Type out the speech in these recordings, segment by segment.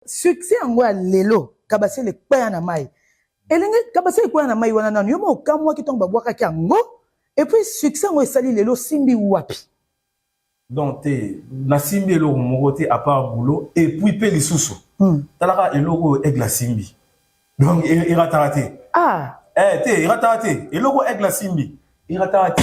succès yango ya lelo Kabasele kweya na mai elenge Kabasele kweya na mai wana nanu yo mo kamwa ki tonga babwaka yango et puis succès yango esali lelo simbi wapi donc na simbi eloko moko te à part boulot et puis pe lisusu talaka eloko egla simbi donc irataka te irataka te eloko egla simbi irataka te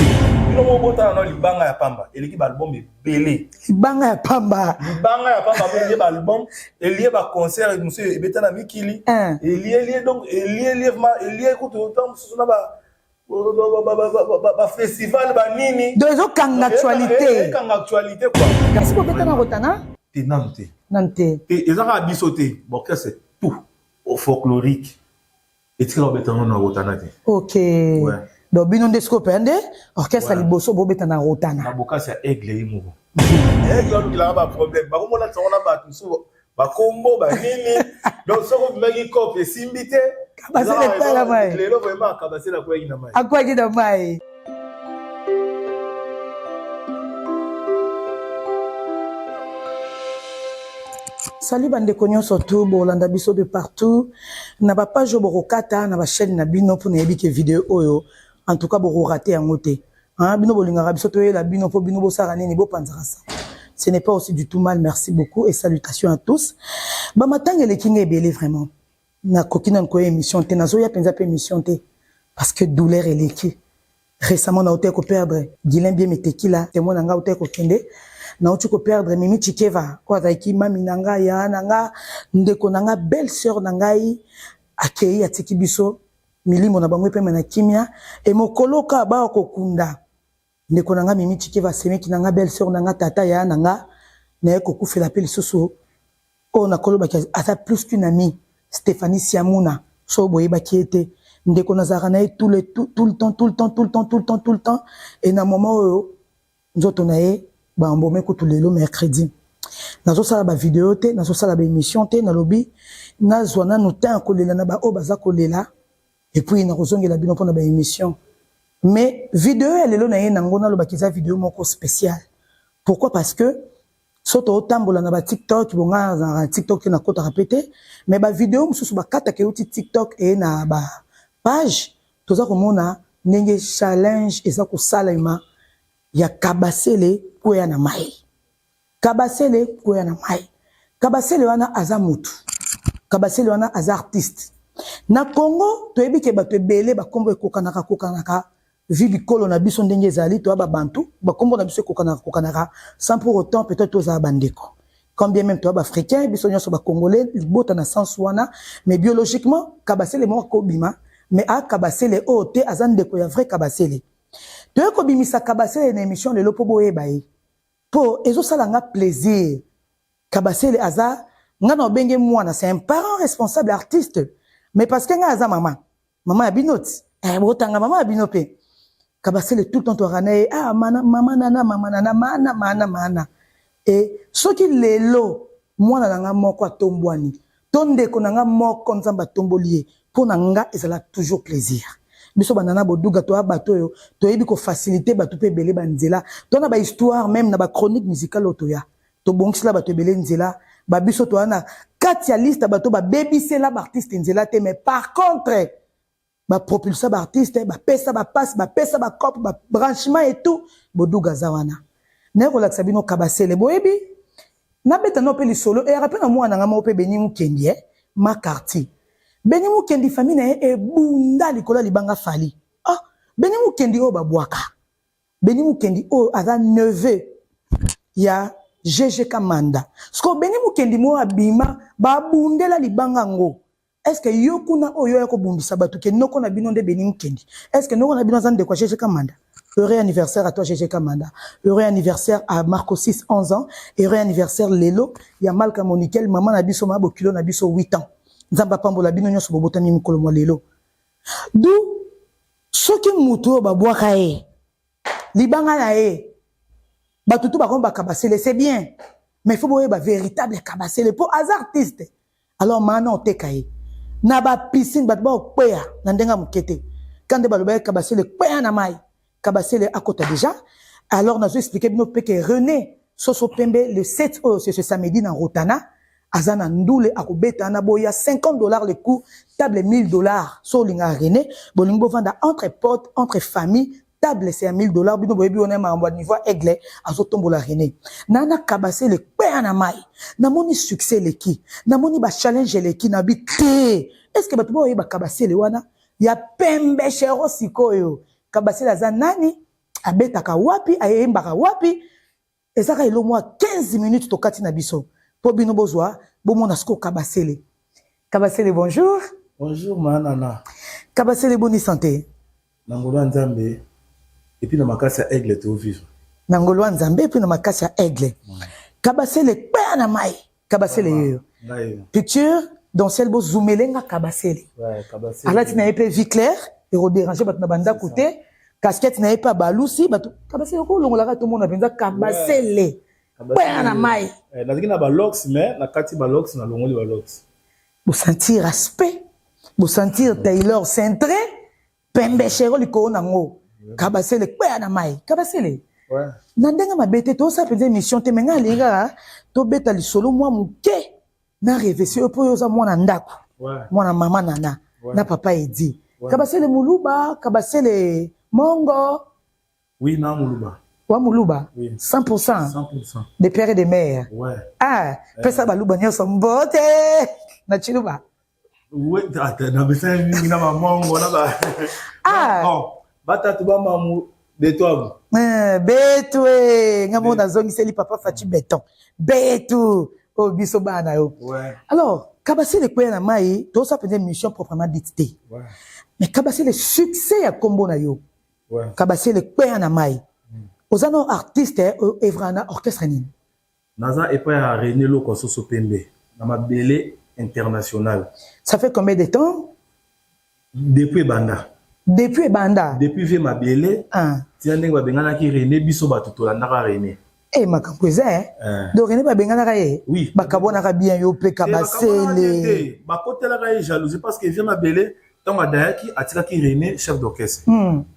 eloko bota na libanga ya pamba eleki ba album ebele libanga ya pamba pe album elie ba concert monsieur ebeta na mikili elie donc elie kutu temps sous na ba festival ba nini donc ils ont kang actualité quoi kasi ko beta na rotana te nante et ezaka biso te bon que c'est tout au folklorique et tu vas beta na rotana te OK ouais donc bino ndesco pende orchestre liboso bo beta na rotana na boka c'est aigle yimo aigle la ba problème ba ko na tsona ba tout ba kombo ba nini donc ça ko magi copie simbité Kabasele kwa la mai lelo vraiment Kabasele kwa ina mai akwa ina mai Salut bande konyo surtout bolanda biso de partout na ba page borokata na ba chaîne na bino pour na yebike vidéo oyo en tout cas boro rater yango te hein bino bolingaka biso to yela bino po bino bosara nini bo panzaka ça ce n'est pas aussi du tout mal merci beaucoup et salutations à tous ba matanga le kinga ebele vraiment na kokina nko émission te nazo ya penza pe émission te parce que douleur eleki récemment na hôtel ko perdre Guilain bien metekila témoin nga hôtel ko kende na uti ko perdre Mimi Chikeva ko azaki mami nanga ya nanga ndeko nanga belle sœur nangai akei atiki biso milimo na bango pe na kimia et mokoloka ba ko kunda ndeko nanga Mimi Chikeva semeki nanga belle sœur nanga tata ya nanga na ko kufela pe lisusu o na koloba ki ata plus qu'une amie Stéphanie Siamouna so boyeba ki ete ndeko nazaka na tout le temps et na moment nzoto na ye ba mbome ko tulelo mercredi nazo sala ba vidéo te nazo sala ba émission te na lobby nazwa na no temps kolela na ba o baza kolela et puis na kozongela bino pona ba émission mais vidéo ya lelo na ye nango na loba kiza vidéo moko spécial pourquoi parce que soto otambola na ba TikTok bonga na TikTok na kota répéter mais ba vidéo mususu ba kata ke uti TikTok et na ba page toza komona ndenge challenge eza ko salema ya Kabasele kweya na mai Kabasele kweya na mai Kabasele wana aza mutu Kabasele wana aza artiste na Congo toyebi ke bato ebele bakombo ekokanaka vi bikolo na biso ndenge ezali to ba bantu bakombo na biso ekokanaka sans pour autant peut-être toza bandeko quand bien même toi africain biso nyoso ba congolais libota na sens wana mais biologiquement Kabasele moko bima mais a Kabasele o te azandeko ya vrai Kabasele to ko bimisa Kabasele na émission le lopo boye bae po ezo sala nga plaisir Kabasele aza nga na benge mwana c'est un parent responsable artiste mais parce que nga aza maman ya binoti botanga maman ya binope Kabasele tout le temps to ranae maman nana et soki lelo mwana nanga moko atombwani tondeko nanga moko nzamba tombolier pour nanga ezala toujours plaisir biso banana boduga to abato yo to yebi ko faciliter bato pe belé banzela to na ba histoire même na ba chronique musicale otoya to bongsila bato belé nzela ba biso to ana katia liste bato ba bebisela ba artiste nzela te mais par contre ba propulser ba artiste ba pesa ba passe ba pesa ba cop ba branchement et tout boduga zawana ne ko laksa bino Kabasele boyebi na beta no pe li solo et rappel na mwana nga mo pe Beni Mukendi ma quartier Beni Mukendi famille na e bunda likola libanga fali Beni Mukendi o babwaka Beni Mukendi o aza neveu ya GG Kamanda sko Beni Mukendi mo abima ba bundela libanga ngo est-ce que yokuna oyo ya ko bumbisa batu ke noko na bino nde Beni Mukendi est-ce que noko na bino zande kwa GG Kamanda. Heureux anniversaire à toi, GG Kamanda. Heureux anniversaire à Marco 6, 11 ans. Heureux anniversaire Lelo. Il y a Malka Monikel. Maman Nabiso Mabo Kilo Nabiso 8 ans. Nzamba Pambo Labino Nyoso Bobotami Mukolo Mo Lelo. D'où, ce qui moutou babwa kae. Libanga na e. Batutu bakomba Kabasele, c'est bien. Mais il faut voir ba véritable Kabasele pour az artiste. Alors maintenant te kae. Na ba piscine batba okweya na ndenga mukete. Quand de baloba Kabasele kweya na mai. Kabasele à côté déjà. Alors, nous avons expliqué que René Soso Pembe, le 7 c'est ce samedi dans Rotana, azana ndule akobeta na boya $50 le coût table $1000 so linga René bolingo vanda entre potes entre famille table c'est $1000 bino boyebi on ma en niveau aigle azotombola René nana kabase le pe na mai na moni succès leki na moni ba challenge leki na bité est-ce que bato boye ba kabase le wana ya pembe chero sikoyo kabase la zanani abetaka wapi ayembaka wapi ezaka elo mwa 15 minutes to kati na biso po bino bozwa bomona sko kabasele bonjour. Bonjour manana kabasele boni santé nangolo nzambe et puis na makasi ya aigle to vivre nangolo nzambe et puis na makasi ya aigle kabasele pe na mai kabasele yo picture dans celle bo zoomelenga kabasele ouais kabasele ala tina epé vie claire et redéranger bat na banda côté casquette na pas balusi bat kabasele ko longola to mona penza kabasele pe na mai na zikina ba locks mais na kati ba locks na longoli ba locks vous sentir aspect vous sentir tailor centré pembe chero liko nango kabasele pe na mai kabasele ouais na ndenga mabete to sa penza émission te menga linga to beta lisolo moi muke na revesi po yoza mwana ndako mwana mama nana na papa edi kabasele muluba kabasele mongo oui na muluba wa muluba oui. 100% des pères et des mères ouais ah pesa baluba nyo sombote na chiluba oui na besa mingi na mongo na ba ah non bata tu ba mamu beto beto ngamo na zongiseli papa Fati beton beto oh biso bana yo ouais alors kabasele kwa na mai to ça peut être mission proprement dite ouais mais kabasele succès ya kombo na yo ouais kabasele kwa na mai ozano artiste evrana orchestre nini naza epa ya René Lokososo Pembe na mabele international ça fait combien de temps depuis banda depuis ve mabele tia ndenge babengana ki René biso bato tolandaka René makambo eza do René babenganaka ye oui bakabonaka bien yo pe kabasele bakotelaka ye jalousie parce que vie mabele ntango adayaki atikaki René chef d'orchestre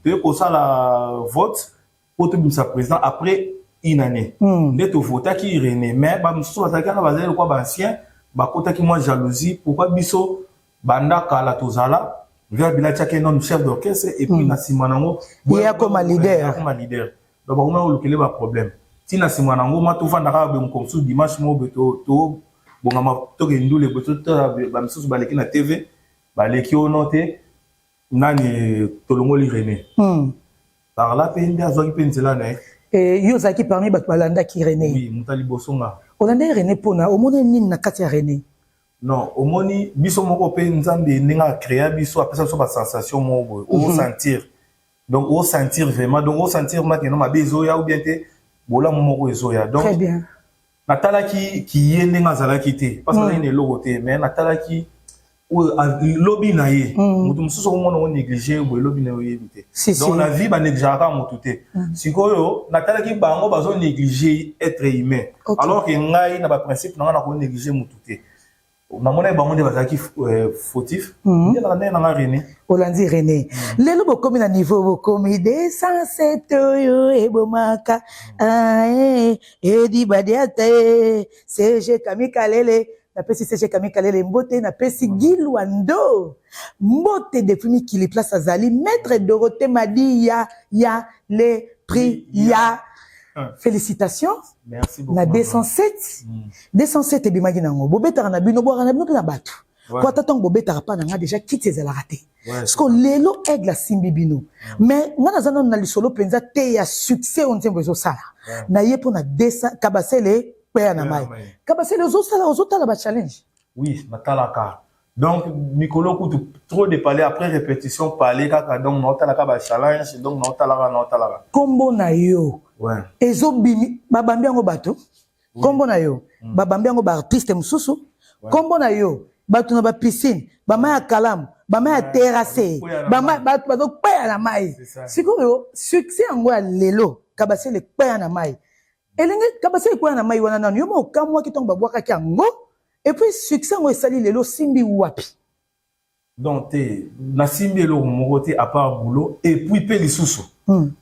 toye kosala vote po tobimisa président après une année nde tovotaki René mais bamosusu bazalaki kaka bazali lokwa baancien bakotaki mwa jalousie pourquoi biso banda kala tozala vers bila tiaki un homme chef d'orchestre et puis na nsima nango ye akoma leader donc bakoma olukele ba problème ti na nsima nango ma tovandaka bengo mosusu dimanche mo beto to bongama tokendule beto bamisusu baleki na tv baleki ono te nani tolongoli René par là pe nde azwaki mpe nzela na ye yo ozalaki parmi bato balandaki René oui moto liboso nga olanda René mpona omoni nini na kati ya René non omoni biso moko mpe nzambe ndenge acréa biso apesa biso basensation moko osentir donc osentir vraiment donc osentir makeno mabe ezoya ou bien te bolamu moko ezoya donc très bien natalaki kiye ndenge azalaki te parce que azalaki na eloko te mais natalaki lobi na ye moto mosusu okomona onéglige boye lobi na oyebi te donc na vie banégligeaka kaka motu te sikoyo natalaki bango bazonéglige être humain alors que ngai na baprincipe na ngai nakonéglige motu te namona bango nde bazalaki fautif nde na ndenge nanga René olandi René lelo bokomi na niveau bokomi 207 oyo ebomaka edi badiata CG Kamikalele napesi CG Kamikalele mbote napesi Gilwando mbote depuis mikili place azali maître Dorothée Madi ya les prix ya félicitations merci beaucoup na 207 ebimaki nango bobetaka na bino bwaka na bino mpe na bato po ata ntango bobetaka mpa na nga déjà kiti ezalaka te parceke lelo aigle asimbi bino mais nga naza nano na lisolo mpenza te ya succès oyo nzembo ezosala na ye mpo na kabasele kweya na mai kabasele ozotala bachallenge oui natalaka donc mikolo kutu trop de parler après répétition parler kaka donc naotalaka bachallenge donc naotalaka kombo na yo ouais ezobimi babambi yango bato kombo na yo babambi yango baartiste mosusu kombo na yo bato na bapiscine bamai ya kalamu bamai ya terrasse bato bazokweya na mai sikoyo succès yango ya lelo kabasele kweya na mai elenge kabasele kweya na mai wana nano yo ma okamwaki ntongo babwakaki yango et puis succès yango esali lelo simbi wapi donc te nasimbi eloko moko te à part boulot et puis mpe lisusu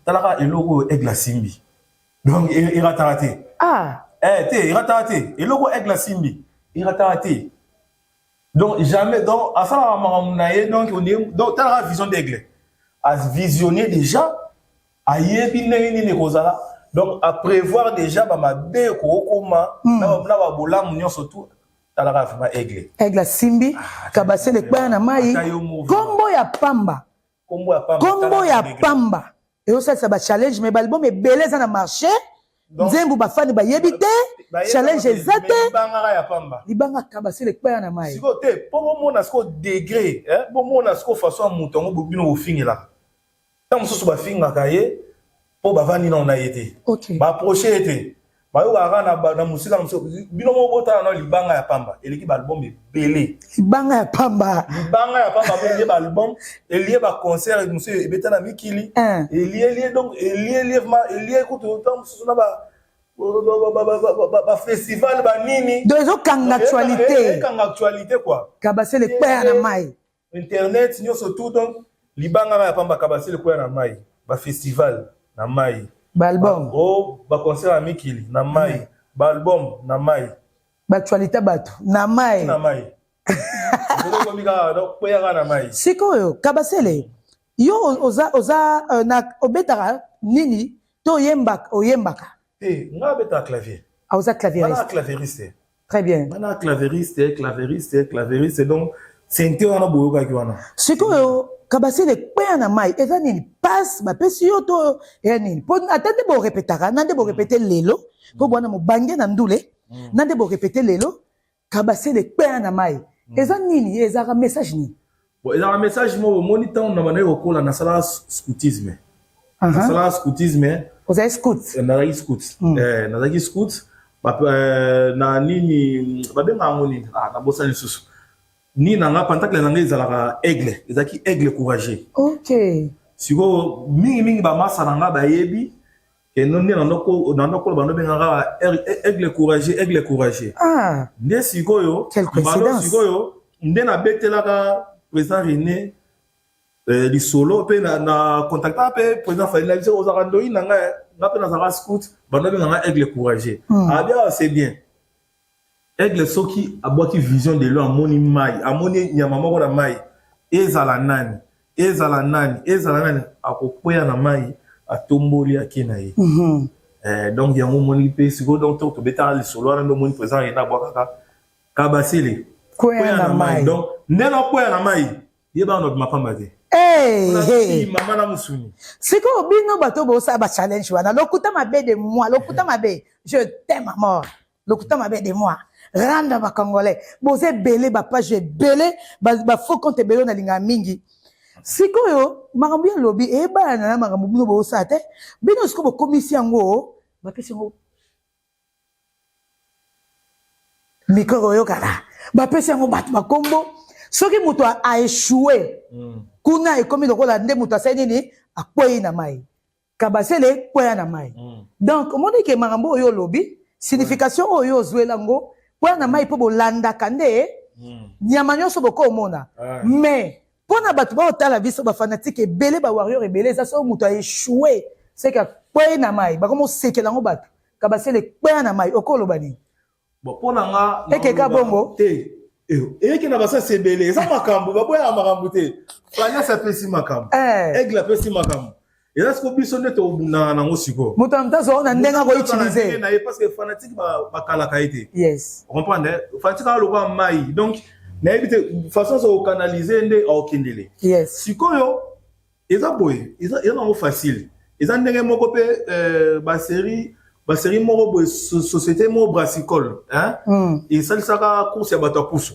talaka eloko oyo aigle asimbi donc irataka te te irataka te eloko aigle asimbi raté. Donc, jamais, donc, à ça, donc, on est, donc, t'as la vision d'aigle. À visionner déjà, à y donc, à prévoir déjà, ma bé, comment, na bola, mounion, surtout, t'as la vraiment aigle. Aigle Simbi, Kabase le Kouya na Mai, Kombo ya Pamba. Kombo ya Pamba. Et aussi, ça va challenge, mais l'album est belé dans le marché. Nzembu bafani ba yebite challenge ezate libanga Kabase le Kouya na Mai. Siko te, pour mon asko degré, pour mon asko façon mouton, bobino au fin là. Tant que ba finga kaye, pour bavani na été. OK. Ba proche été. Ba yo ga na musika bino mo bota na libanga ya Pamba. Eleki ba album est belé. Libanga ya Pamba. Libanga ya Pamba belé ba album, elié ba concert monsieur ebeta na mikili. Elié donc elié écoute autant na ba festival ba nini. Donc ils ont kang actualité. Kang actualité quoi. Kabase le Kouya na Mai. Internet nyo surtout donc libanga ya Pamba Kabase le Kouya na Mai. Ba festival na Mai. Ba album. Oh, ba concert à Mikili na Mai. Ba album na Mai. Ba actualité batu na Mai. Na Mai. Zolo komika donc Kouya na Mai. Sikoyo Kabase le yo oza na obetara nini to oyembaka. Nga beta clavier. Oza clavieriste. Nga clavieriste. Très bien. Nga clavieriste donc sente wana boyoka ki wana. Sikoyo Kabase le Kouya na Mai eza nini passe ba pesi yo to ya nini po atende bo répétera nande bo répéter lelo po bwana mo bange na ndule nande bo répéter lelo Kabase le Kouya na Mai eza nini eza ka message ni bon eza ka message mo moni temps na bana yokola na sala scoutisme na sala scoutisme oza scout na scout na scout na nini babenga ngoni na bosa lisusu ni nanga pantakle nanga ezalaka aigle ezaki aigle courageux. OK. Siko mingi ba masa nanga ba yebi ke nonne na ndoko bando benga aigle courageux. Ah. Nde siko yo balo siko yo nde na betelaka président René li solo pe na contacta pe président Fadila biso ozaka ndoi nanga pe na zaka scout bando benga aigle courageux. Ah bien c'est bien. Aigle soki abwaki vision de lo amoni mai amoni nyama moko na mai ezala nani akokwea na mai atomboli akina ye donc yango moni pe siko donc to beta le solo na moni présent ina bwaka Kabase le Kouya na Mai donc nena kwea na mai yeba no mapamba te mama na musuni siko bino bato bo sa ba challenge wana lokuta mabe de moi lokuta mabe je t'aime à mort lokuta mabe de moi randa ba congolais boze belé ba page belé ba faux compte belé na linga mingi sikoyo makambo ya lobi e ba na makambo bino bo sa te bino siko bo commission ngo ba pesi ngo mikoro yo kala ba pesi ngo bat ba kombo soki muto a échoué kuna e komi lokola nde muto asai nini akwei na mai Kabase le Kouya na Mai donc omoni ke makambo yo lobi signification oyo zwela ngo Kouya na Mai po bolanda kande nyama nyonso boko omona mais pona bato ba otala biso ba fanatique ebele ba warrior ebele za so muto a échoué c'est que Kouya na Mai ba komo sekela ngo bato Kabase le Kouya na Mai okoloba ni bon pona nga ekeka bongo te eke na basa sebele eza makambo baboya makambo te fanya sa pesi makambo aigle pesi makambo eza siko biso nde to na nango siko muto amtazo na ndenga ko utiliser na parce que fanatique ba kala kaite yes on comprendre fanatique a lo kwa mai donc na ebite façon so canaliser nde au kindele yes sikoyo eza boy eza nango facile eza ndenge moko pe ba série moko boy société mo brassicole et ça saka course ya bato puso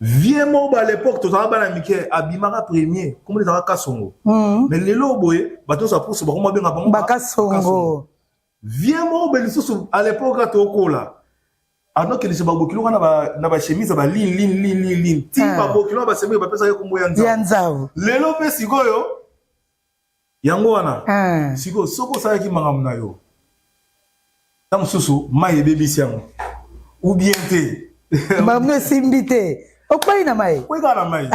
vie moko à l'époque to za bana mike abimaka premier comme les aka songo mais lelo boy bato sa puso ba ko benga bango baka songo vie moko belisusu à l'époque to kola alors que les babokilo na ba chemise ba lin ti babokilo ba chemise ba pesa ko moya nzao lelo pe sikoyo yango wana siko soko sa ki mangam na yo tam susu mai bebisi yango ou bien te mamne simbite okwai na mai kwega na mai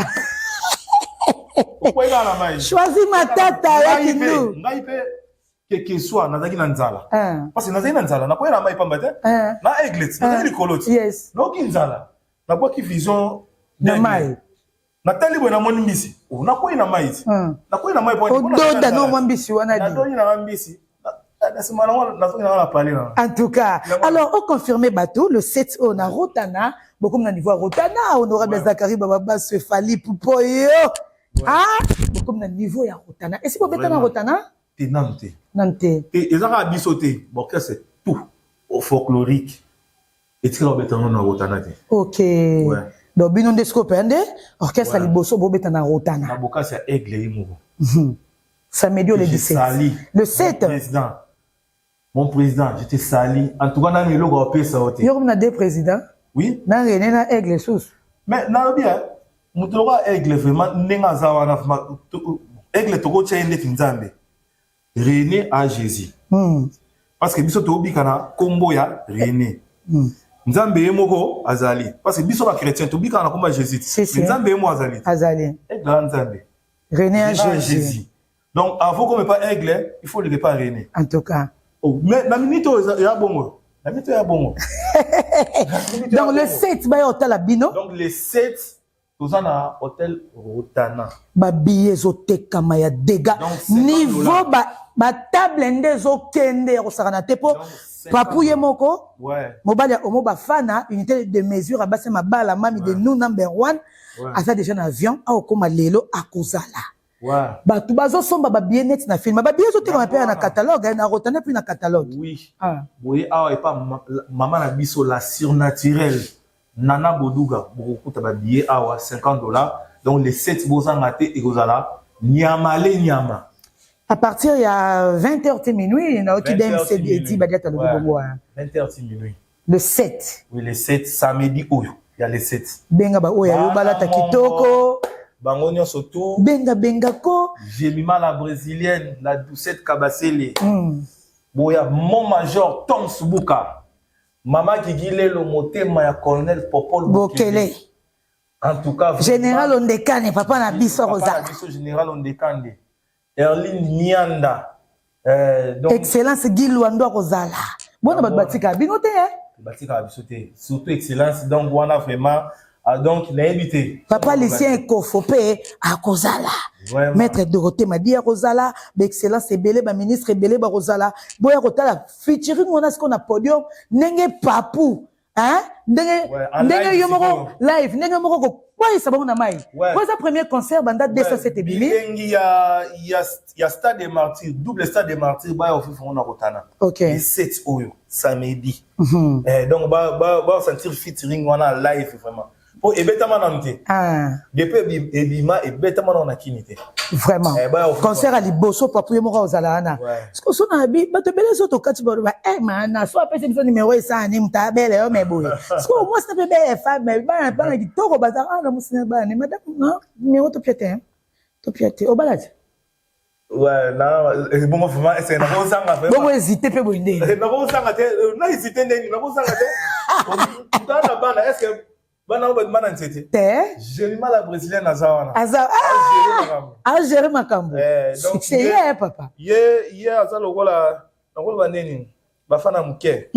choisis matata ya kindu ngai pe que soit nazaki na nzala parce que nazaki na nzala na koyela mai pamba te na aigle nazaki likoloti yes noki nzala na kwa ki vision na mai na tali bwe na moni mbisi na koyi na mai na koyi na mai po doda no mbisi wana di na doni na mbisi en tout cas alors on confirmé bateau le 7 on a Rotana beaucoup na niveau Rotana honorable Zakari Baba se fali pupoyo beaucoup na niveau ya Rotana et si vous bêtez na Rotana Nante. Nante. Et ils ont abisoté. Bon, c'est tout au folklorique. Et tu l'as dans la Rotana. Ok. Ouais. Donc, binon de scopende, orchestre à Liboso, bobeta na Rotana. Na boka c'est aigle et mouro. Samedi le 17. Sali. Le 7. Mon président, j'étais sali. En tout cas, dans le logo, on peut ça. Yo, on a deux présidents. Oui. Na René, na aigle sous. Mais, na bien, moutoura aigle vraiment, nenga zawana, aigle toko tchende tinzambe. René à Jésus. Parce que biso to bikana kombo ya René. Nzambe emoko azali. Parce que biso ba chrétien to bikana kombo Jésus. Nzambe emo azali. Azali. Aigle Nzambe. René à Jésus. Donc avant qu'on me pas aigle, il faut le pas René. En tout cas. Oh, mais la minute ya bongo. La minute ya bongo. Donc le 7 ba hôtel Abino. Donc le 7 tozana hôtel Rotana. Ba billet zoteka maya dégâts. Niveau ba table ndezo kende ko sakana tepo papuye moko mobali omo ba fana unité de mesure abase mabala mami de nous number 1 asa déjà na avion a okoma lelo akozala ba tu bazo somba ba billet net na film ba billet zoteka mpe na catalogue na Rotana puis na catalogue oui oui ah et pas maman na biso la surnaturelle Nana Boduga beaucoup ta ba billet awa $50 donc les 7 bozanga te ekozala nyama le nyama. À partir il y a 20h minuit, il y a qui donne ces dit badiata le bongo. 20h minuit. Le 7. Oui, le 7 samedi oyo, il y a le 7. Benga ba oya yo balata kitoko. Bangonyo surtout. Benga ko. Jemima la brésilienne, la Doucette Kabasele. Boya mon major Tom Subuka. Mama Kigile le motema ya colonel Popol Bokele. En tout cas, général Ondekane papa na biso rosa. Général Ondekane. Erline Nianda. Donc, excellence Guy Luando Rosala. Bon, on va batika binote, hein? Batika bisote. Surtout excellence. Donc, on a vraiment. Donc, il a invité. Papa, les siens Kofopé à Rosala. Maître Dorothée m'a dit à Rosala. Excellence Ebele, ministre Ebele, Rosala. Boya Rotala, featuring, on a ce qu'on a podium. Nenge Papou. Hein? Nenge Yomoro live. Nenge Moro. Ouais, ça va on a mai. Ouais, ça premier concert banda 207 bimi. Il y a Stade des Martyrs, double Stade des Martyrs ba au fond na Rotana. OK. Le 7 oyo samedi. Donc ba sentir featuring wana live vraiment. Pour ebetama namte. Depuis ebima ebetama na kinité. Vraiment. Concert à Liboso papuye moko ozalana. Parce que so na bi bato bele so to kati ba man so apese biso numéro ça ni mta bele o meboye. Parce que moi ça peut belle femme mais ba di toko bazar na musina ba ni madame non numéro to piété. To piété o balade. Ouais, non, bon vraiment c'est na ko sanga vraiment. Bon hésiter pe boinde. Na ko sanga te na hésiter ndeni na ko sanga te. Dans la bande est-ce que bana ba mana ntete Jemima la brésilienne azawana Algérie makambo donc c'est papa ye azalo kola ba neni bafana muke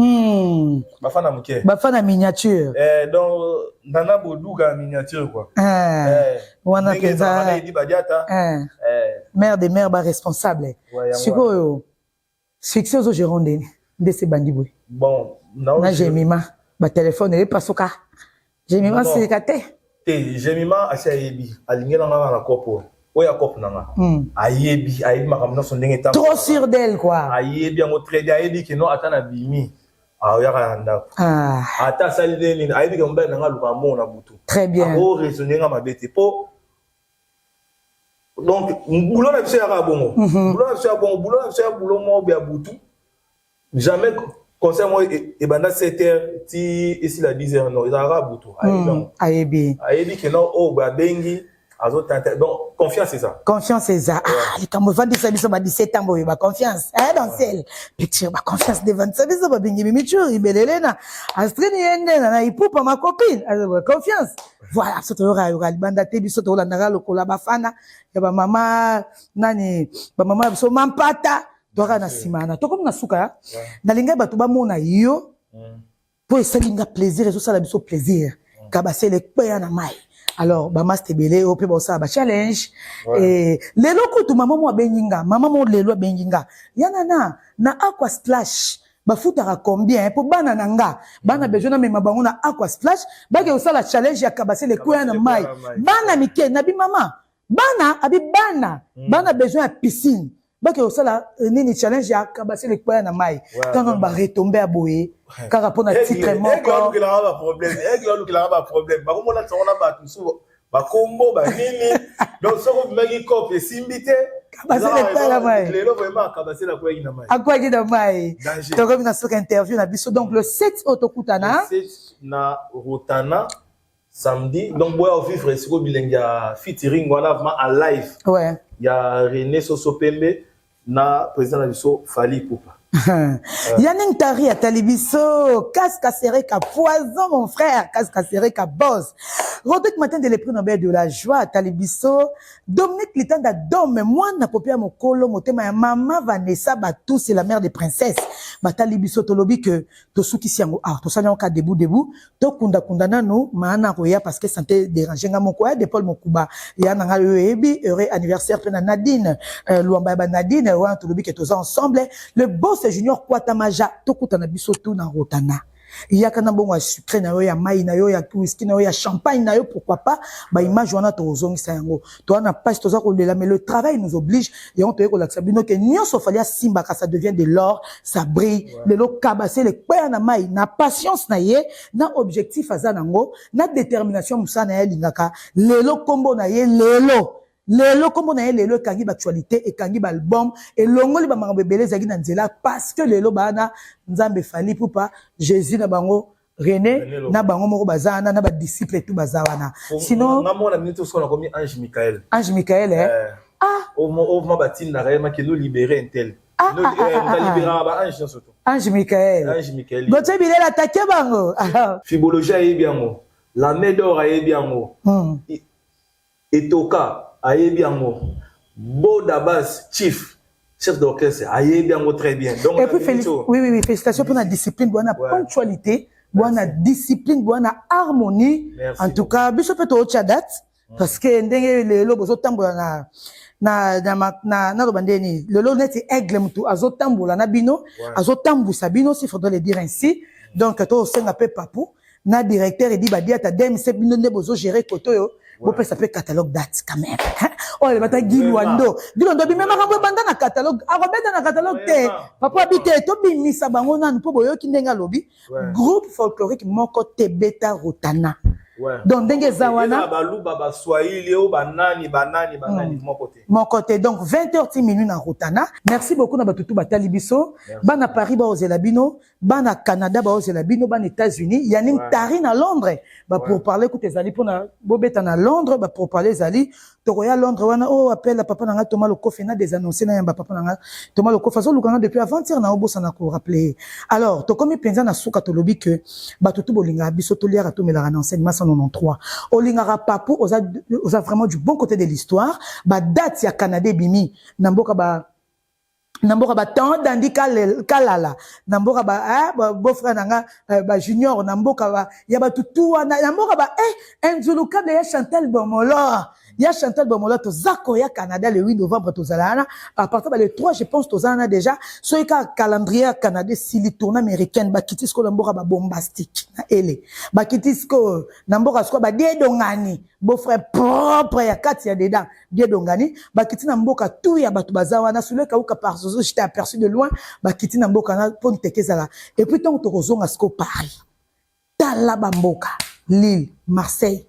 bafana miniature donc Nana Boduga miniature quoi wana peza di badiata mère des mères ba responsable siko succès au Gironde de ces bandits bon na Jemima ba téléphone et pasoka Jemima c'est katé. Jemima achebi alingena na kopo. Oya kopo nanga. Ayebi makamna son ndenge ta. Trop sûr d'elle quoi. Ayebi ngo trade ayebi que non atana bimi. Oya kanda. Ata salide ni ayebi que mba nanga luka mo na butu. Très bien. O raisonner nga mabete po. Donc boulot na biso ya bongo. Boulot na biso ya bongo, boulot na biso ya boulot mo bia butu. Jamais concert moi et banda 7h ti ici la 10h non il aura butu ayebi que non oh ba bengi azo tenter donc confiance c'est ça les kambo vandi ça biso ba 17 ans ba confiance dans celle picture ba confiance devant ça biso ba bengi mimichur ibelelena astrini yende na ipupa ma copine confiance voilà surtout aura banda te biso to la ndanga lokola bafana ya ba mama nani ba mama biso mampata toka na simana to comme na suka na linga bato ba mona yo po esalinga plaisir et ça la biso plaisir kabase le kweya na mai alors ba master belé o pe ba ça ba challenge et lelo kutu mama mo benyinga mama mo lelo benyinga yana na aqua splash ba futaka combien pour bana nanga bana besoin même bango na aqua splash ba ke ça la challenge ya kabase le kweya na mai bana mike na bi mama bana abi bana besoin de piscine ba ke ça la nini challenge ya kabase le kweya na mai quand on va retomber à boyer car rapport à titre moko que la ba problème que la ba problème ba ko na tsona ba tusu ba kombo ba nini donc ça ko magi cop et simbité kabase le kweya na mai lelo vraiment kabase la kweya na mai akwa na mai to comme na soka interview na biso donc le 7 otokutana 7 na Rotana samedi donc boya vivre siko bilenga featuring wana vraiment en live ouais il y a René Soso Pembe na président na biso Fally Ipupa Yannick Tari à Talibiso, casque serré qu'à poison, mon frère, casque serré qu'à boss. Rodrigue Matin de l'Esprit Nobel de la joie à Talibiso, Dominique Litanda Dom, moi, n'a pas pu à mon colo, mon thème, maman Vanessa Batou, c'est la mère des princesses. Bah, Talibiso, tolobi que, to souki siango, ah, to sanya ka debout, to kunda nano, maana roya parce que santé dérangé nga mon quoi, de Paul Mokuba, yana nga ebi, heureux anniversaire, pena Nadine, Luamba Nadine, ouais, tolobi que tous ensemble, le boss Junior Kwatamaja tokutana biso tout na Rotana yaka na bongo sucré na yo ya mai na yo ya whisky na yo ya champagne na yo pourquoi pas ba image wana to ozongisa yango to na pas to za ko lela mais le travail nous oblige et on te ko laksa bino ke nyonso falia simba ka ça devient de l'or ça brille le lo kabase le kwea na mai na patience na ye na objectif azanango na détermination musana ya lingaka lelo kombo na ye lelo comme on a lelo kangi actualité et kangi album et longoli ba makambo belé zaki na nzela parce que lelo bana nzambe Fally Ipupa Jésus na bango René na bango moko bazana na ba disciple tout bazawana sinon na mona minute so na komi Ange Michael o batin na réellement que nous libérer un tel nous libérer ba Ange surtout Ange Michael Gauthier Bilela attaqué bango Fibologie est bien mo la médor est bien mo Etoka ayebi yango Bodabas chef d'orchestre ayebi yango très bien donc et puis oui félicitations pour la discipline pour la ponctualité pour la discipline pour la harmonie en tout cas biso peut au chadat parce que ndenge lelo bozo tambola na robandeni lelo neti aigle mutu azotambola na bino azotambusa bino s'il faudrait le dire ainsi donc to senga pe papu na directeur et dit badia ta DMC bino ne bozo gérer koto yo bon ça peut catalogue date quand même oh le bata Giluando bimema kambo banda na catalogue arobeta na catalogue te papa habite to bimisa bango nanu po boyoki ndenga lobi groupe folklorique moko te beta Rotana donc ndenge zawana baluba ba swahili o banani mon côté donc 20h10 minutes na Rotana merci beaucoup na batutu batali biso bana Paris ba ozela bino bana Canada ba ozela bino bana États-Unis Yannick Tari na Londres ba pour parler écoute ezali pona bobeta na Londres ba pour parler ezali tokoya Londres wana oh appelle papa nanga Thomas Lokofe na des annoncer na yamba papa nanga Thomas Lokofe zo lukanga depuis avant-hier na obosa na ko rappeler alors to komi penza na suka to lobi que batutu bolinga biso to liara to melaka na enseignement 93 olingara papu oza vraiment du bon côté de l'histoire ba date ya Canada bimi namboka ba tant dandi kalala namboka ba beau frère nanga ba junior namboka ba ya ba tutu wana namboka ba enzuluka de Chantal Bomolo ya Chantal Bomolo to zako ya Canada le 8 novembre to zalana à partir le 3 je pense to zalana déjà so ka calendrier Canada si li tournée américaine ba kitisko namboka ba bombastique na ele ba kitisko namboka sko ba dedongani beau frère propre ya kati ya dedans dedongani ba kitina mboka tout ya batu bazawana sule ka uka par j'étais aperçu de loin ba kitina mboka na pon tekezala et puis tant to kozonga sko Paris tala bamboka Lille Marseille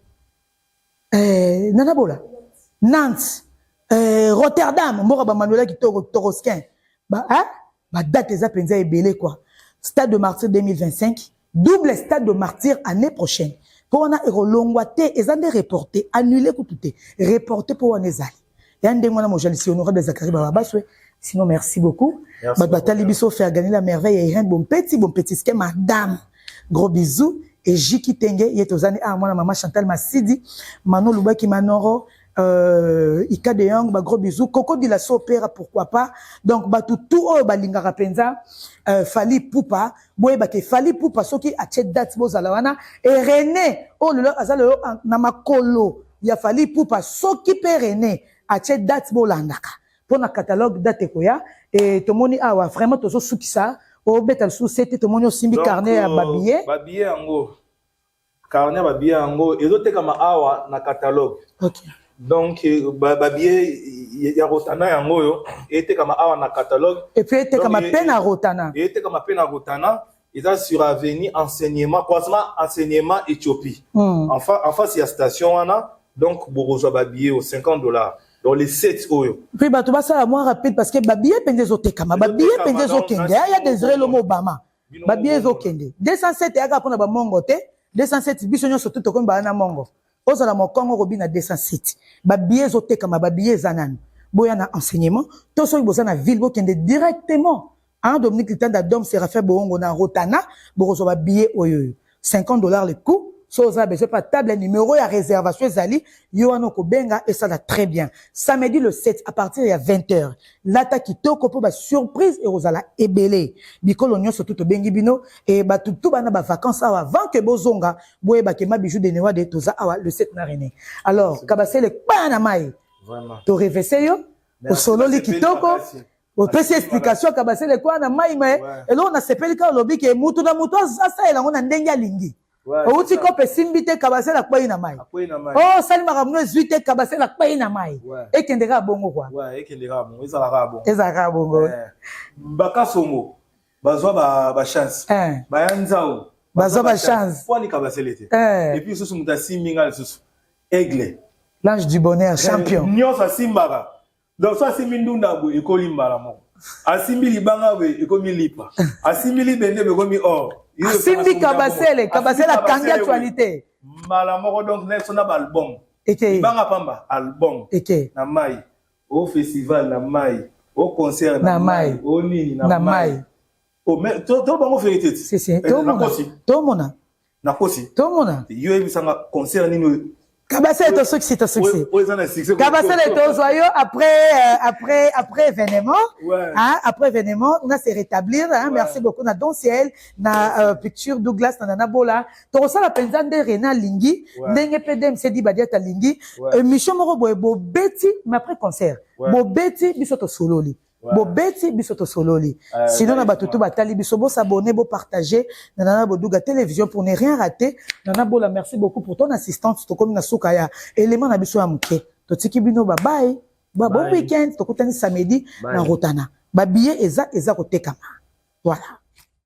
Nanabola, Nantes, Rotterdam, Mora Manuela qui Torosquin. Bah date des appendices est belé quoi. Stade de Martyr 2025, double stade de Martyr année prochaine. Pour on a relongwaté et des reporté, annulé pour tout reporté pour on ezali. Et un des mois moi j'allais si on aura des Zakari Babaswe. Sinon merci beaucoup. Batali biso faire gagner la merveille et un bon petit schème madame. Gros bisous. Et Jiki Tenge, il est aux années, moi, maman Chantal Massidi, Manon Loubaki Manoro, Ika de Young, gros bisous. Coco de la Sopera, pourquoi pas. Donc, tout balinga rapenza, Fali Poupa, boye bake Fali Poupa, soki a tchet date bozalawana, et René, oh le azalo namakolo, ya Fali Poupa, soki pe René, a tchet date bolandaka. Pour na catalogue date koya, et tomoni awa, vraiment tozo soukisa, au betal sous c'était tomoni simbi carnet à babillé. Babillé ango. Carnet babillé ango, et d'autres comme awa na catalogue. Ok. Donc, babillé, il y a Rotana yango yo, et était comme awa na catalogue. Et puis était comme peine à Rotana. Et était comme peine à Rotana. Ils ont sur avenue enseignement, croisement enseignement Éthiopie. En face, il y a station Anna, donc Borozo babillé au $50. Donc les 7 oyo. Puis bah tu vas ça moins rapide parce que babillé pendez otekama, babillé pendez okende. Il y a des zrelo Obama. Babillé okende. 207 ya kapona ba mongo te. 207 bisonyo surtout to kon ba na mongo. Ozala mo Congo robina 207. Babillé otekama, babillé zanani. Boya na enseignement, to so boza na ville okende directement. Hein, Dominique Litanda Dom Séraphin Boongo na Rotana, Borozo babillé oyo. $50 le coût. Soza besoin pas table numéro à réservation Zali, Yoano Kobenga et ça va très bien. Samedi le 7 à partir de 20h. Lata kitoko pour ba surprise et Rosala ebele. Biko l'oignon surtout to bengi bino et ba tout bana ba vacances avant que bozonga boye ba kema bijou de newa de toza awa le 7 na René. Alors kabase le pana mai. Vraiment. To réveiller yo au solo li kitoko. Au pesi explication kabase le kwa na mai mais et là on a sepeli ka lobi ke mutu na mutu asa ela ngona ndenga lingi. Oh, tu copes simbite kabase la koi na mai. Oh, sali makamno zuite kabase la koi na mai. Et kendera bongo quoi. Ouais, et kendera bongo. Ezalaka bongo. Ezalaka bongo. Baka songo. Bazwa ba chance. Bayanzao. Bazwa ba chance. Pour ni kabase l'été. Et puis ce muta simbinga le aigle. L'ange du bonheur, champion. Nyo sa simbaka. Donc ça simbindunda bo ekolimbala mo. Asimbi libanga we ekomi lipa. Asimbi libende be komi or. Simbi kabasele la kangi actualité. Malamoko donc next on a album. Eke. Banga pamba album. Eke. Na mai. Au festival na mai. Au concert na mai. Au nini na mai. Au mais to bango vérité. C'est. To mona. Na kosi. To mona. Yo ebisanga concert nini. Kabasele to succès. Kabasele to joyeux après événement. Hein, après événement, on a se rétablir. Hein, merci beaucoup na Donciel, na picture Douglas na Nabola. To ça la penzane de Rena Lingi, ndenge pedem se di badiata Lingi. Mission moro bo beti mais après concert. Bo beti bisoto sololi. Bo beti bisoto sololi. Sinon na batutu batali biso bo s'abonner, bo partager na Bodouga télévision pour ne rien rater. Nana Bola, merci beaucoup pour ton assistance to comme na sukaya élément na biso ya muke. To tiki bino bye bye. Bon week-end to kutani samedi na Rotana. Ba billet eza ko tekama. Voilà.